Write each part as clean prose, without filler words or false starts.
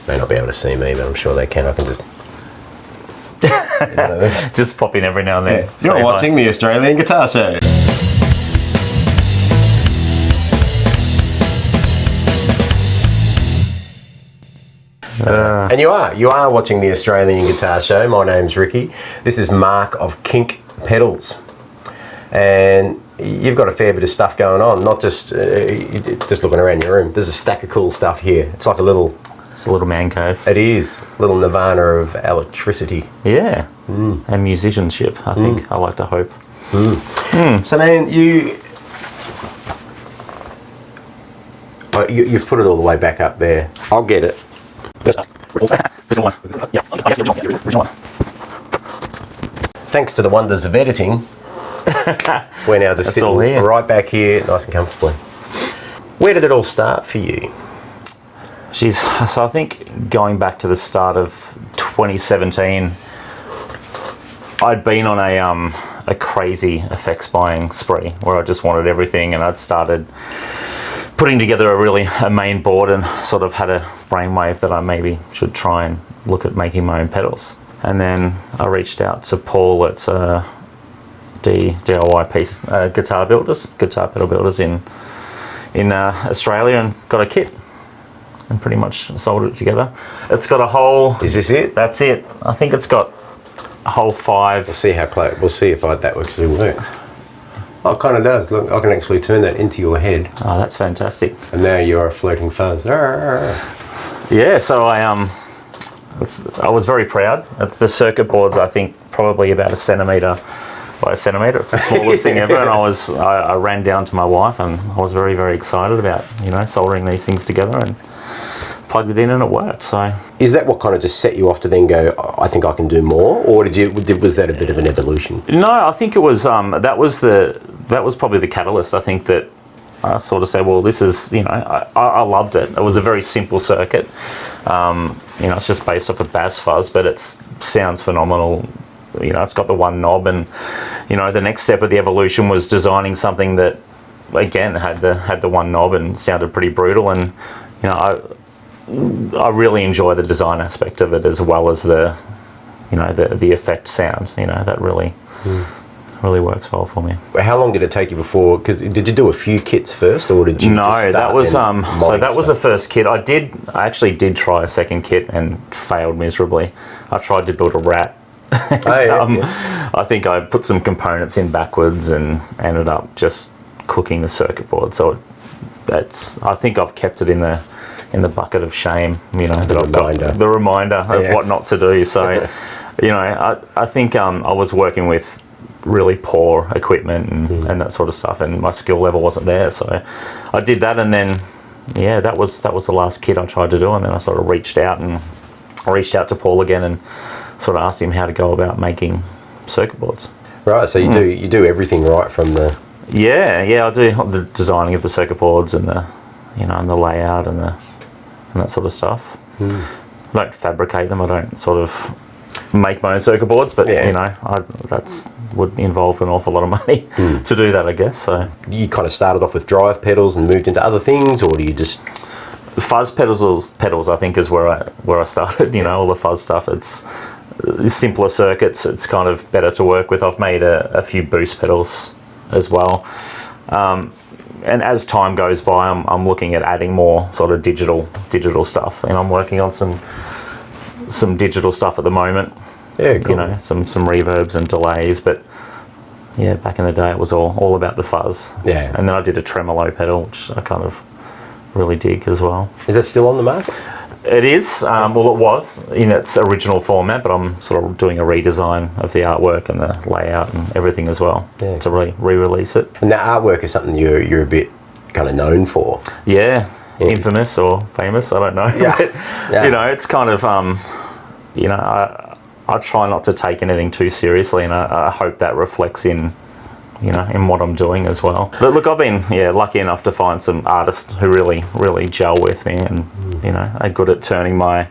May not be able to see me, but I'm sure they can. I can just... Just pop in every now and then. Yeah. You're watching the Australian Guitar Show. And you are watching the Australian Guitar Show. My name's Ricki. This is Mark of Kink PEDALS. And you've got a fair bit of stuff going on, not just looking around your room. There's a stack of cool stuff here. It's like a little... It's a little man cave. It is. A little nirvana of electricity. Yeah. And musicianship, I think. I like to hope. So, man, you've put it all the way back up there. I'll get it. Thanks to the wonders of editing, we're now just sitting right back here, nice and comfortably. Where did it all start for you? So I think going back to the start of 2017, I'd been on a crazy effects buying spree where I just wanted everything, and I'd started putting together a main board and sort of had a brainwave that I maybe should try and look at making my own pedals. And then I reached out to Paul at DIY guitar pedal builders in Australia, and got a kit and pretty much soldered it together. It's got a whole... Is this it? That's it. I think it's got a whole 5... We'll see how close. We'll see if that actually works. Oh, it kind of does. Look, I can actually turn that into your head. Oh, that's fantastic. And now you are a floating fuzz. Yeah, so I was very proud. The circuit board's, I think, probably about 1 centimetre by 1 centimetre. It's the smallest thing ever, and I ran down to my wife, and I was very, very excited about, soldering these things together, and plugged it in, and it worked. So is that what kind of just set you off to then go, I think I can do more, or was that a bit of an evolution? No, I think it was that was probably the catalyst. I think that I sort of said, well, this is, I loved it. It was a very simple circuit. It's just based off a bass fuzz, but it sounds phenomenal. It's got the one knob, and the next step of the evolution was designing something that again had the one knob and sounded pretty brutal, and I really enjoy the design aspect of it, as well as the effect sound. That really works well for me. How long did it take you before? Because did you do a few kits first, or did you? No, just that was that was stuff? the first kit. I actually did try a second kit and failed miserably. I tried to build a rat. I think I put some components in backwards and ended up just cooking the circuit board. So I think I've kept it in the bucket of shame, that I've got the reminder of what not to do. So, I think I was working with really poor equipment and that sort of stuff, and my skill level wasn't there. So I did that, and then that was the last kit I tried to do, and then I sort of reached out to Paul again and sort of asked him how to go about making circuit boards. Right, so you do everything right from the... Yeah, I do the designing of the circuit boards and the and the layout and that sort of stuff. I don't fabricate them. I don't sort of make my own circuit boards, but that's would involve an awful lot of money to do that, I guess. So you kind of started off with drive pedals and moved into other things, or do you just... Fuzz pedals I think is where I started. All the fuzz stuff. It's simpler circuits. It's kind of better to work with. I've made a few boost pedals as well. And as time goes by, I'm looking at adding more sort of digital stuff, and I'm working on some digital stuff at the moment. Yeah, cool. Some reverbs and delays, but back in the day it was all about the fuzz. Yeah. And then I did a tremolo pedal, which I kind of really dig as well. Is that still on the market? It is. Well, it was in its original format, but I'm sort of doing a redesign of the artwork and the layout and everything as well to re-release it. And that artwork is something you're a bit kind of known for. Yeah, infamous or famous, I don't know. Yeah. It's kind of I try not to take anything too seriously, and I hope that reflects in what I'm doing as well. But look, I've been lucky enough to find some artists who really, really gel with me, and are good at turning my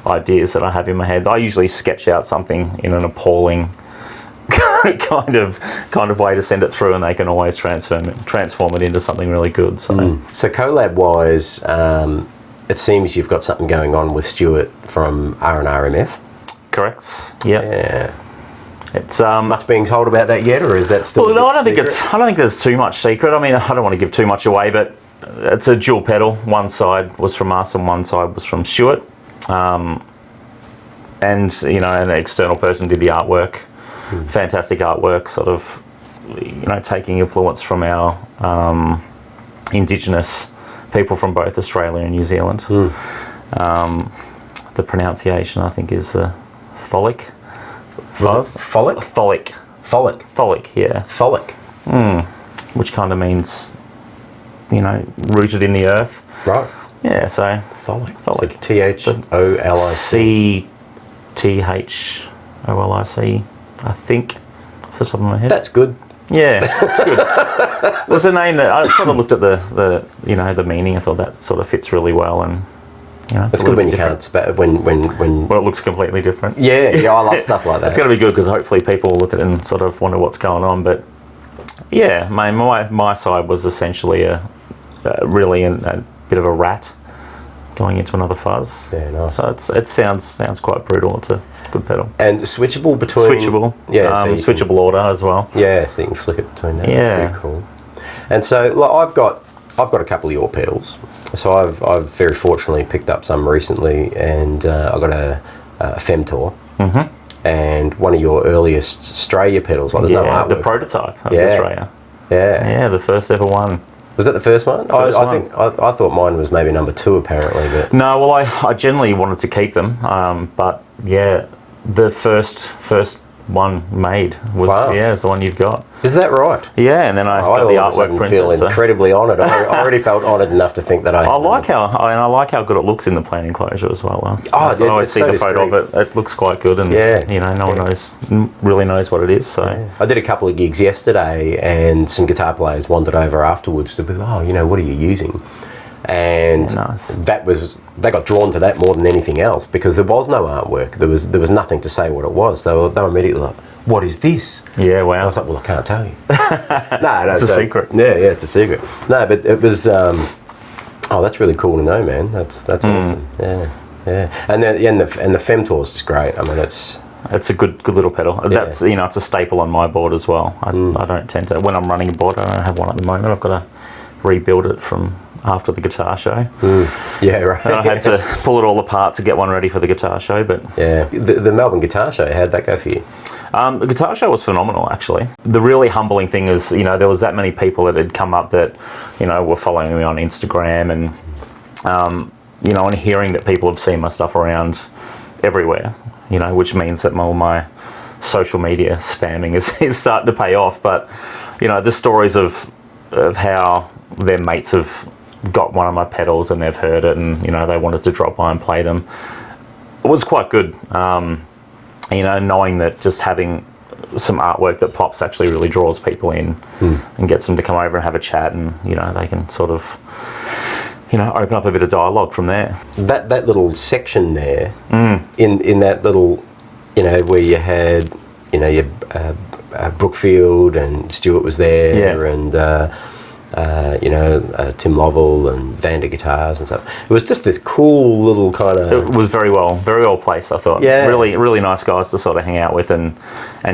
ideas that I have in my head. I usually sketch out something in an appalling kind of way to send it through, and they can always transform it into something really good. So collab wise, it seems you've got something going on with Stuart from R&RMF. Correct. Yep. Yeah. It's Much being told about that yet, or is that still? Well, no, I don't think there's too much secret. I mean, I don't want to give too much away, but it's a dual pedal. One side was from us, and one side was from Stuart. And you know, an external person did the artwork. Fantastic artwork, sort of, you know, taking influence from our Indigenous people from both Australia and New Zealand. The pronunciation, I think, is Tholic. Folic? Tholic. Folic. Tholic, yeah. Folic. Which kind of means, you know, rooted in the earth. Right. Yeah, so Folic. Folic. So T-H-O-L-I-C. T-H-O-L-I-C, I think, off the top of my head. That's good. Yeah, that's good. It was a name that I sort of looked at the you know, the meaning. I thought that sort of fits really well, and you know, it's good when you can't spell when well, it looks completely different. Yeah, I love stuff like that. It's going to be good because hopefully people will look at it and sort of wonder what's going on. But yeah, my side was essentially really a bit of a rat going into another fuzz. Yeah, nice. So it sounds quite brutal. It's a good pedal. And switchable between. Switchable. Yeah, so switchable order as well. Yeah, so you can flick it between that. Yeah. That's pretty cool. And so, like, I've got a couple of your pedals. So I've very fortunately picked up some recently, and I got a Femtaur. And one of your earliest Straya pedals. Like, there's no artwork. The prototype of the Straya. Yeah, the first ever one. Was that the first one? I one. think I thought mine was maybe number 2 apparently. But no, well, I generally wanted to keep them, but yeah, the first one made was is the one you've got. Is that right? Yeah, and then I got the artwork printed. I feel incredibly honoured. I already felt honoured enough to think that I like how good it looks in the plain enclosure as well. I always see the photo of it. It looks quite good, and you know, no one really knows what it is. So I did a couple of gigs yesterday, and some guitar players wandered over afterwards to be like, "Oh, you know, what are you using?" And they got drawn to that more than anything else because there was no artwork. There was nothing to say what it was. They were immediately like, "What is this?" Yeah, wow. I was like, "Well, I can't tell you." No, it's a secret. Yeah, it's a secret. No, but it was. That's really cool to know, man. That's awesome. Yeah. And the Femtaur is just great. I mean, it's a good little pedal. That's, you know, it's a staple on my board as well. I don't tend to, when I'm running a board, I don't have one at the moment. I've got to rebuild it from after the guitar show. Yeah, right. And I had to pull it all apart to get one ready for the guitar show. But yeah, the Melbourne Guitar Show, how'd that go for you? The guitar show was phenomenal, actually. The really humbling thing is, you know, there was that many people that had come up that, you know, were following me on Instagram, and you know, and hearing that people have seen my stuff around everywhere, you know, which means that my social media spamming is starting to pay off. But you know, the stories of how their mates have got one of my pedals and they've heard it, and you know, they wanted to drop by and play them. It was quite good, you know, knowing that just having some artwork that pops actually really draws people in and gets them to come over and have a chat, and you know, they can sort of, you know, open up a bit of dialogue from there. That little section there, in that little, you know, where you had, you know, your Brookfield and Stuart was there, and you know, Tim Lovell and Vander Guitars and stuff. It was just this cool little kind of... It was very well placed, I thought. Yeah. Really, really nice guys to sort of hang out with and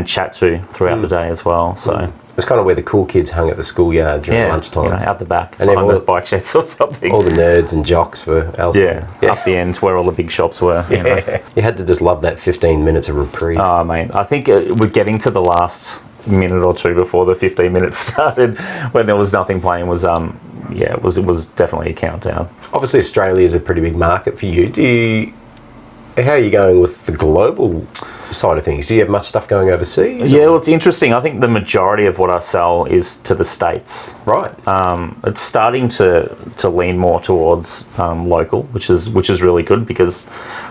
chat to throughout the day as well. So it was kind of where the cool kids hung at the schoolyard during lunchtime. You know, out the back, and behind the bike sheds or something. All the nerds and jocks were elsewhere. Yeah, up the end where all the big shops were. You know. You had to just love that 15 minutes of reprieve. Oh, mate. I think we're getting to the last minute or two before the 15 minutes started, when there was nothing playing. Was it was definitely a countdown. Obviously Australia is a pretty big market for you. How are you going with the global side of things? Do you have much stuff going overseas? Yeah, well, it's interesting. I think the majority of what I sell is to the States. Right. It's starting to lean more towards local, which is really good, because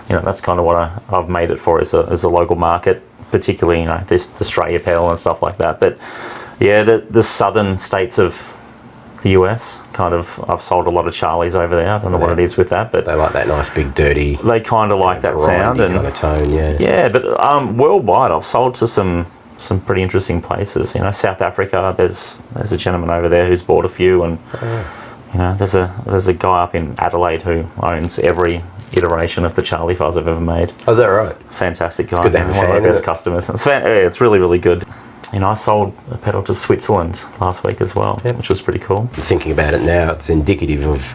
you know, that's kind of what I've made it for, as a local market, particularly, you know, the Straya pedal and stuff like that. But yeah, the southern states of the US, kind of, I've sold a lot of Charlies over there. I don't know what it is with that, but they like that nice big dirty. They kind of like that sound and kind of tone, yeah. Yeah, but worldwide, I've sold to some pretty interesting places. You know, South Africa. There's a gentleman over there who's bought a few, and there's a guy up in Adelaide who owns every iteration of the Charlie Fuzz I've ever made. Oh, is that right? Fantastic guy. It's good to have a one of fan, my best isn't it? customers. It's really, really good. I sold a pedal to Switzerland last week as well, which was pretty cool. Thinking about it now, it's indicative of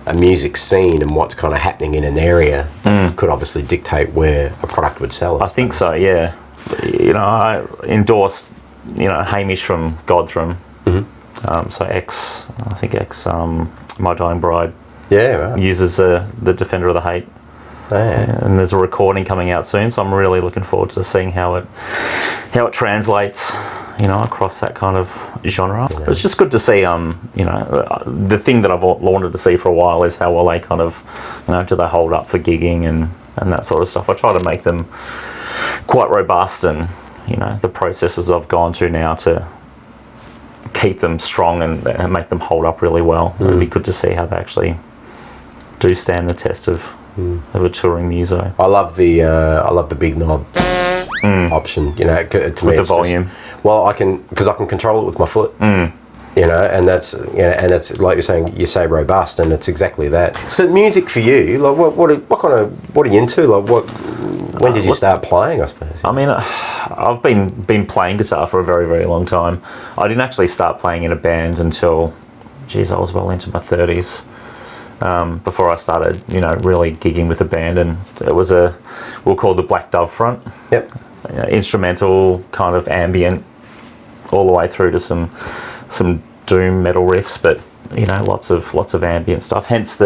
a music scene, and what's kind of happening in an area could obviously dictate where a product would sell. I think so, yeah. I endorsed, Hamish from Godthram. So X, My Dying Bride, Right. uses the Defender of the Hate. Yeah. And there's a recording coming out soon, so I'm really looking forward to seeing how it translates, across that kind of genre. Yeah. It's just good to see, the thing that I've wanted to see for a while is how well they kind of, do they hold up for gigging and that sort of stuff. I try to make them quite robust, and, the processes I've gone to now to keep them strong and make them hold up really well. It'd be good to see how they actually do stand the test of a touring muso. I love the big knob option. To me, With the volume. I can control it with my foot. And that's and it's like you're saying. You say robust, and it's exactly that. So music for you, like what are you into? Like when did you start playing? I suppose. I mean, I've been playing guitar for a very, very long time. I didn't actually start playing in a band until, I was well into my 30s. Before I started, really gigging with a band, and it was we'll call the Black Dove front. Yep. Instrumental, kind of ambient, all the way through to some doom metal riffs, but lots of ambient stuff. Hence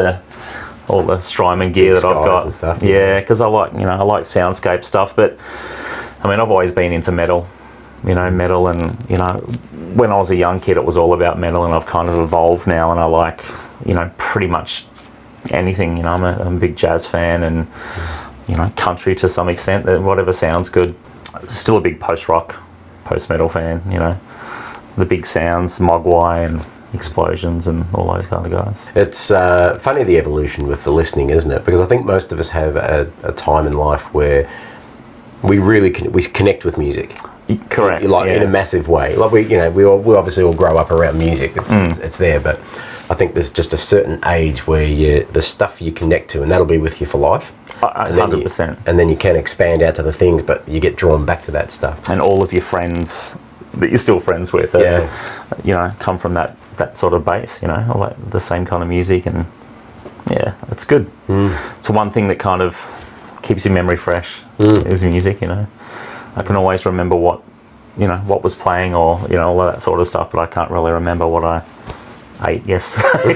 all the Strymon gear that I've got. And stuff, because I like soundscape stuff. But I mean, I've always been into metal. Metal, and when I was a young kid, it was all about metal, and I've kind of evolved now, and I like pretty much anything. I'm a big jazz fan, and country to some extent, whatever sounds good. Still a big post-rock, post-metal fan. The big sounds, Mogwai and Explosions and all those kind of guys. It's funny, the evolution with the listening, isn't it? Because I think most of us have a time in life where we really we connect with music. Correct. In a massive way. Like we obviously all grow up around music. It's there, but I think there's just a certain age where the stuff you connect to, and that'll be with you for life. 100%. And then you can expand out to the things, but you get drawn back to that stuff. And all of your friends that you're still friends with, come from that sort of base. Like the same kind of music, and it's good. It's one thing that kind of keeps your memory fresh is music. I can always remember what was playing, or all of that sort of stuff, but I can't really remember what I ate yesterday.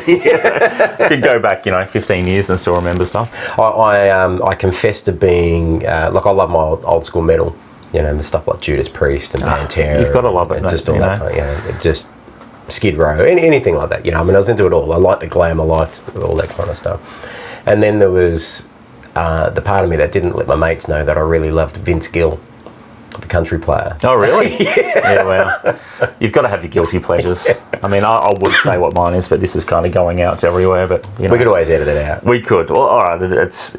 Could go back 15 years and still remember stuff. I confess to being like, I love my old school metal, the stuff like Judas Priest and Pantera. You've got to love it, and just all that kind of, just Skid Row, anything like that. I was into it all. I liked the glam, I liked all that kind of stuff. And then there was the part of me that didn't let my mates know that I really loved Vince Gill, the country player. Oh, really? Yeah, well, you've got to have your guilty pleasures. I mean, I would say what mine is, but this is kind of going out to everywhere. But we could always edit it out. We could. Well, all right, it's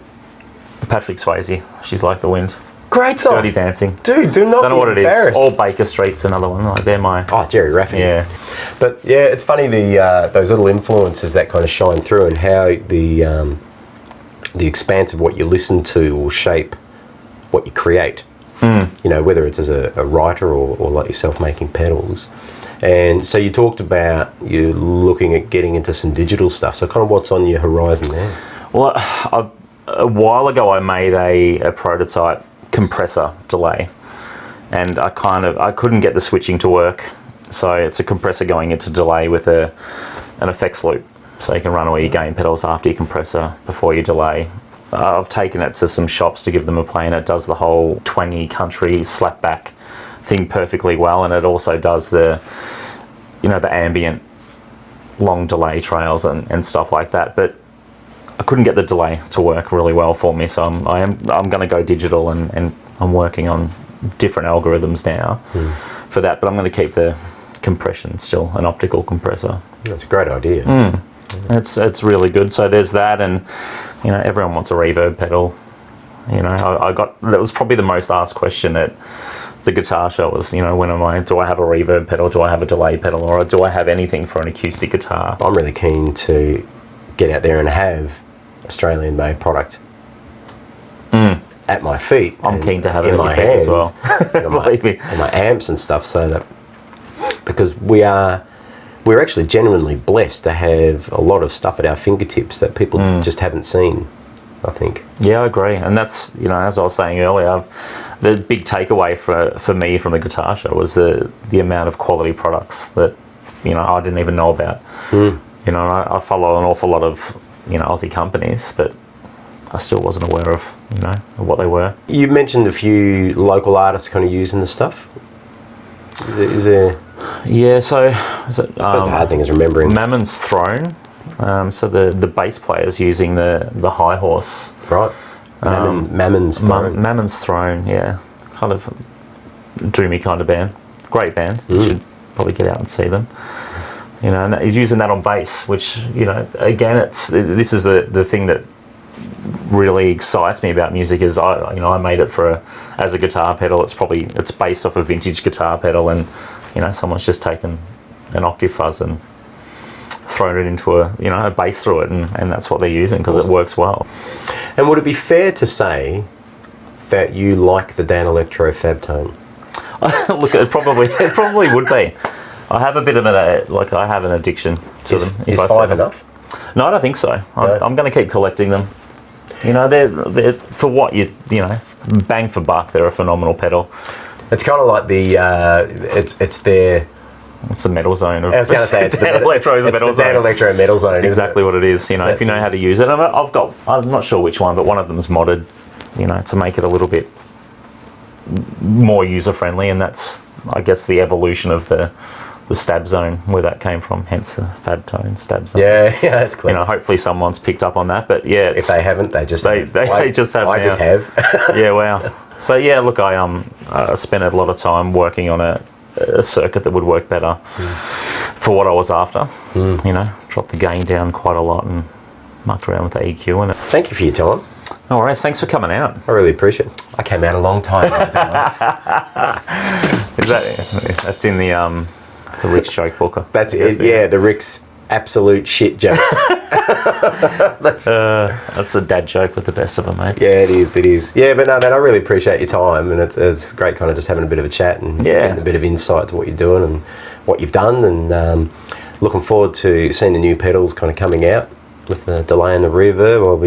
Patrick Swayze. She's Like the Wind. Great song. Dirty Dancing. Dude, do not Don't know be what it embarrassed. is. Or Baker Street's another one. Like, they're my... Oh, Jerry Rafferty. Yeah. But yeah, it's funny, those little influences that kind of shine through, and how the expanse of what you listen to will shape what you create. Whether it's as a writer or like yourself making pedals. And so you talked about you looking at getting into some digital stuff. So kind of what's on your horizon there? Well, a while ago I made a prototype compressor delay, and I couldn't get the switching to work. So it's a compressor going into delay with an effects loop. So you can run all your gain pedals after your compressor before you delay. I've taken it to some shops to give them a play, and it does the whole twangy country slapback thing perfectly well, and it also does the ambient long delay trails and stuff like that. But I couldn't get the delay to work really well for me, so I'm going to go digital, and I'm working on different algorithms now for that. But I'm going to keep the compression still an optical compressor. That's a great idea. It's really good. So there's that, and everyone wants a reverb pedal. I got, that was probably the most asked question at the guitar show was, you know, do I have a reverb pedal, do I have a delay pedal, or do I have anything for an acoustic guitar? I'm really keen to get out there and have Australian-made product at my feet. I'm keen to have it in at my your feet hands as well. Believe me. And my amps and stuff, so that because we're actually genuinely blessed to have a lot of stuff at our fingertips that people just haven't seen, I think. Yeah, I agree, and that's, you know, as I was saying earlier, the big takeaway for me from the guitar show was the amount of quality products that, you know, I didn't even know about. You know, I follow an awful lot of, you know, Aussie companies, but I still wasn't aware of, you know, what they were. You mentioned a few local artists kind of using the stuff. Is there? Yeah, so is it, I suppose the hard thing is remembering. Mammon's Throne. So the bass player's using the high horse. Right. Mammon's Throne. Mammon's Throne, yeah. Kind of dreamy kind of band. Great band. You should probably get out and see them. You know, and he's using that on bass, which, you know, again, this is the thing that really excites me about music is I made it as a guitar pedal. It's based off a vintage guitar pedal, and, you know, someone's just taken an octave fuzz and thrown it into a bass through it, and that's what they're using because it works well. And would it be fair to say that you like the Dan Electro Fab Tone? Look, it probably would be. I have a bit of I have an addiction to them. Is 5 enough? No, I don't think so. I'm going to keep collecting them. You know, they're for what you know, bang for buck, they're a phenomenal pedal. It's kind of like it's their. It's a metal zone. I was going to say it's Dan Electro's a metal zone. Dan Electro metal zone. That's exactly what it is. You know, if you know how to use it. And I'm not sure which one, but one of them's modded, you know, to make it a little bit more user friendly, and that's, I guess, the evolution of the stab zone, where that came from, hence the Fab Tone stab zone. Yeah, that's clear. You know, hopefully someone's picked up on that, but yeah, if they haven't, they just they just have. I just have. Yeah, wow. So yeah, look, I spent a lot of time working on a circuit that would work better for what I was after. You know, dropped the gain down quite a lot and mucked around with the EQ in it. Thank you for your time. No worries, thanks for coming out. I really appreciate it. I came out a long time ago, didn't I? That's in the Rick's joke booker. That's it. Yeah, the Rick's absolute shit jokes. That's a dad joke with the best of them, mate. Yeah, it is. Yeah, but no, man, I really appreciate your time, and it's great kind of just having a bit of a chat and getting a bit of insight to what you're doing and what you've done, and looking forward to seeing the new pedals kind of coming out with the delay and the reverb. I'll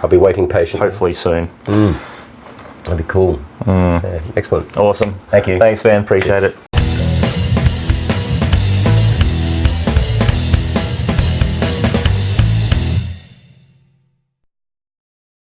be waiting patiently. Hopefully soon. That'd be cool. Yeah, excellent. Awesome. Thank you. Thanks, man. Appreciate it.